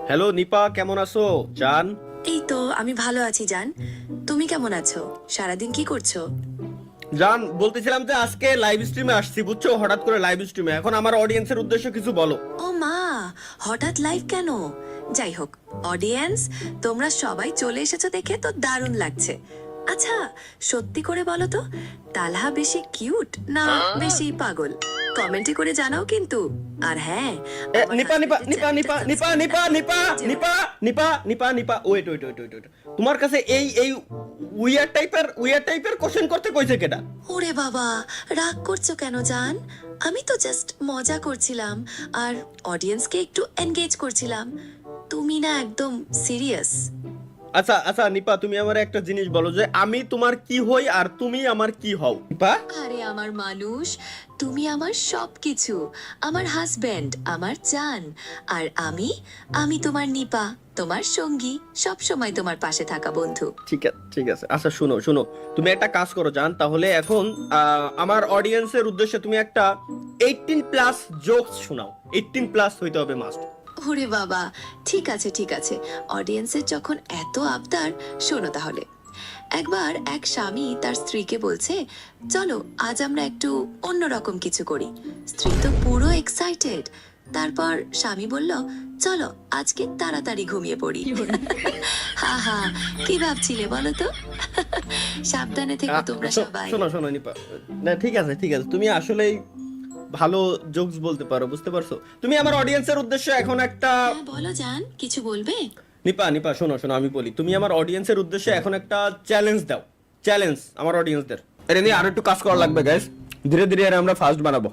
Hello Nipa, কেমন আছো জান? এই তো আমি ভালো আছি জান। তুমি কেমন আছো? সারাদিন কি করছো? জান বলতেছিলাম যে আজকে লাইভ স্ট্রিমে আসছি, বুঝছো? হঠাৎ করে লাইভ স্ট্রিমে। এখন আমার অডিয়েন্সের উদ্দেশ্যে কিছু বলো। ও মা, হঠাৎ লাইভ কেন? যাই হোক, অডিয়েন্স তোমরা সবাই চলে এসেছো দেখে তো দারুণ লাগছে। আচ্ছা, সত্যি করে বলো তো, তালহা বেশি কিউট না বেশি পাগল? কমেন্টে করে জানাও কিন্তু। আর হ্যাঁ, আমার নিপা নিপা husband-এর নিপা channel-টা নিপা নিপা subscribe নিপা করে দিও। Nipa Nipa Nipa Nipa wait wait wait wait. তোমার কাছে এই এই উইয়ার টাইপের কোশ্চেন করতে কইছে কেডা? ওরে বাবা, রাগ করছো কেন জান? আমি তো জাস্ট মজা করছিলাম আর অডিয়েন্সকে একটু এনগেজ করছিলাম। তুমি না একদম সিরিয়াস। আচ্ছা আচ্ছা নিপা, তুমি আমার একটা জিনিস বলো যে আমি তোমার কি হই আর তুমি আমার কি হও নিপা? আরে আমার মানুষ, তুমি আমার সবকিছু, আমার হাজবেন্ড, আমার জান। আর আমি তোমার নিপা, তোমার সঙ্গী, সব সময় তোমার পাশে থাকা বন্ধু। ঠিক আছে ঠিক আছে। আচ্ছা শোনো শোনো, তুমি একটা কাজ করো জান, তাহলে এখন আমার অডিয়েন্সের উদ্দেশ্যে তুমি একটা 18+ জোকস শোনাও। 18+ হইতে হবে মাস্ট। ওরে বাবা, ঠিক আছে ঠিক আছে, অডিয়েন্সের যখন এত আবদার, শোনো তাহলে। একবার এক স্বামী তার স্ত্রীকে বলছে, চলো আজ আমরা একটু অন্যরকম কিছু করি। স্ত্রী তো পুরো এক্সাইটেড। তারপর স্বামী বলল, চলো আজকে তাড়াতাড়ি ঘুমিয়ে পড়ি। হা হা, কি ভাবছিলে বলো তো? সাবধানে থেকো তোমরা সবাই। শোনো শোনো নিপা, না ঠিক আছে ঠিক আছে, তুমি আসলেই ভালো জোকস বলতে পারো, বুঝতে পারছো? তুমি আমার অডিয়েন্সের উদ্দেশ্যে এখন একটা হ্যাঁ বলো জান, কিছু বলবে? নিপা নিপা শোনো শোনো, আমি বলি, তুমি আমার অডিয়েন্সের উদ্দেশ্যে এখন একটা চ্যালেঞ্জ দাও। চ্যালেঞ্জ আমার অডিয়েন্সদের। এটা নিয়ে আরো একটু কাজ করা লাগবে গাইস, ধীরে ধীরে এর আমরা ফাস্ট বানাবো।